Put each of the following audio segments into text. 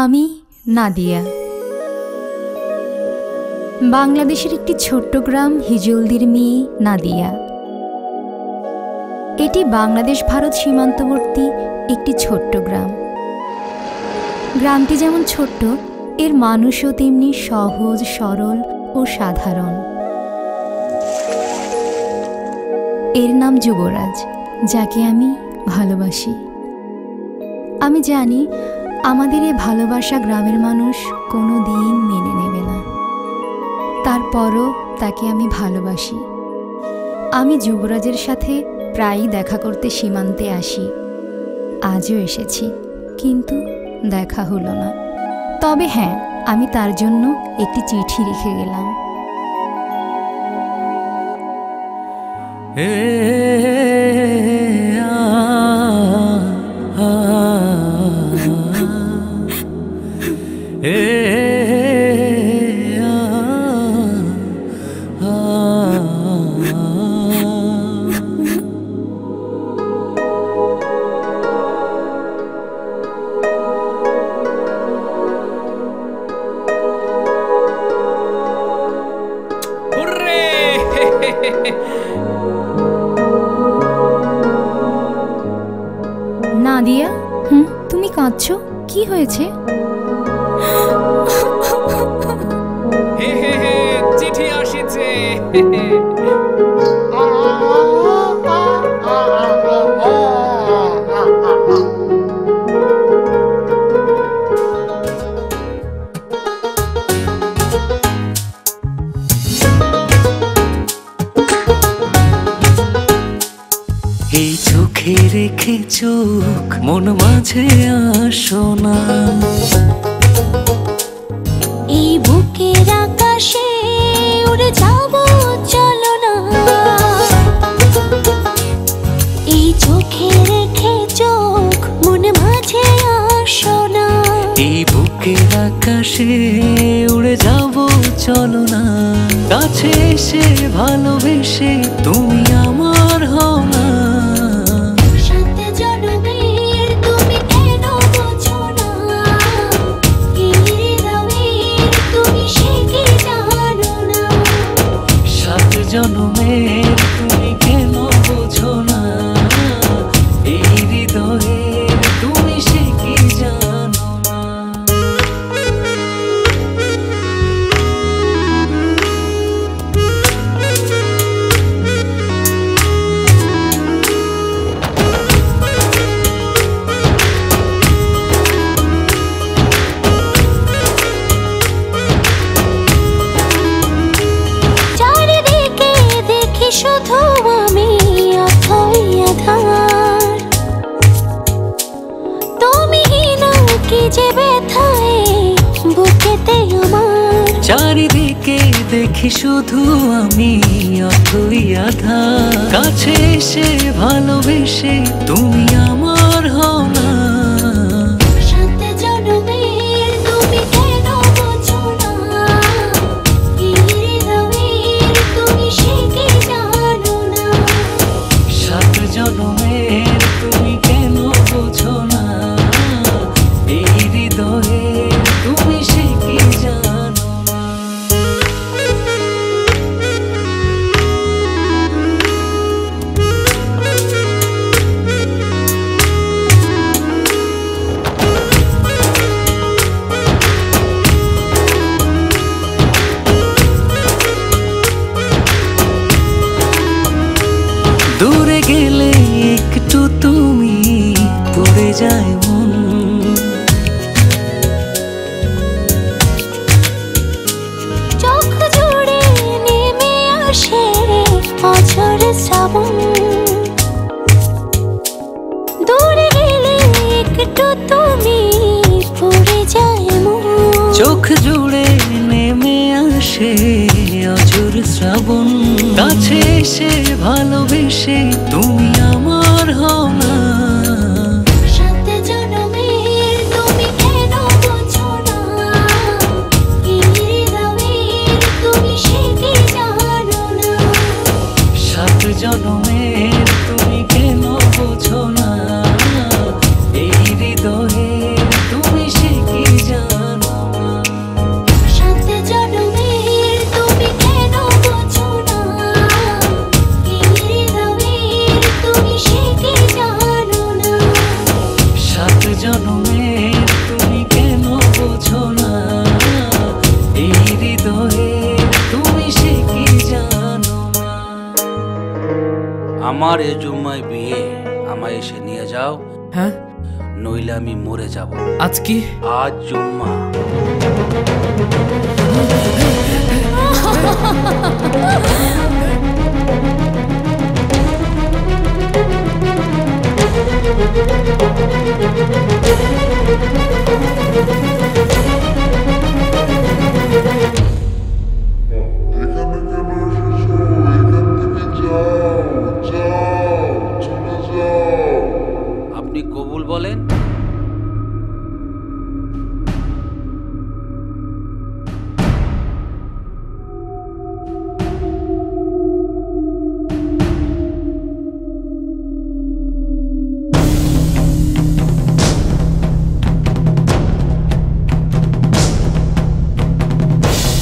আমি নাদিয়া। বাংলাদেশের একটি ছোট্ট গ্রাম হিজলদির মেয়ে নাদিয়া। এটি বাংলাদেশ ভারত সীমান্তবর্তী একটি ছোট্ট গ্রাম। গ্রামটি যেমন ছোট্ট, এর মানুষও তেমনি সহজ, সরল ও সাধারণ। এর নাম যুবরাজ, যাকে আমি ভালোবাসি। আমি জানি আমাদের এ ভালোবাসা গ্রামের মানুষ কোনো দিন মেনে নেবে না, তারপরও তাকে আমি ভালোবাসি। আমি যুবরাজের সাথে প্রায়ই দেখা করতে সীমান্তে আসি। আজও এসেছি, কিন্তু দেখা হলো না। তবে হ্যাঁ, আমি তার জন্য একটি চিঠি লিখে গেলাম। নাদিয়া, তুমি কাঁদছো? কি হয়েছে? চিঠি আসিছে। এই চোখে রেখে চোখ মন মাঝে আসো না, এই বুকের আকাশে উড়ে যাব চলো না। এই চোখে রেখে চোখ মন মাঝে আসো না, এই বুকের আকাশে উড়ে যাব চলো না। কাছে এসে ভালোবেসে তুমি আমার হও না। জনমের তুমি কেন বোঝো না, এই হৃদয়ের তুমি সে কি জানো না। শুধু আমি অথই আধার, তুমি না কি যে ব্যথায় বুকেতে আমার। চারিদিকে দেখি শুধু আমি অথই আধার, কাছে এসে ভালোবেসে তুমি আমার হও না। জনমের তুমি কেন বোঝো না, এই হৃদয়ের তুমি সে কি জানো না। দূরে গেলে একটু তুমি পড়ে যায় মন, চোখ জুড়ে নেমে আসে অঝোর শ্রাবণ। দূরে গেলে একটু তুমি পড়ে যায় মন, চোখ জুড়ে নেমে আসে অঝোর শ্রাবণ। কাছে এসে ভালোবেসে তুমি আমার হও না। জনমের তুমি কেন বোঝো না, এই হৃদয়ে তুমি সে কি জানো। আমার এ জুম্মায় বিয়ে, আমায় এসে নিয়ে যাও, হ্যাঁ নইলে আমি মরে যাব। আজ কি? আজ জুম্মা। আপনি কবুল বলেন।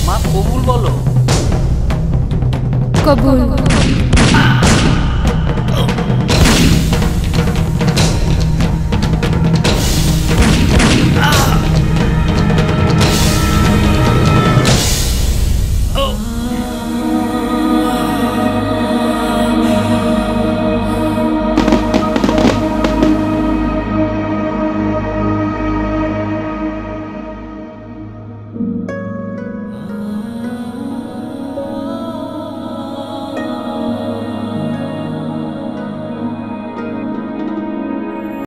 মা কবুল বলো। কবুল।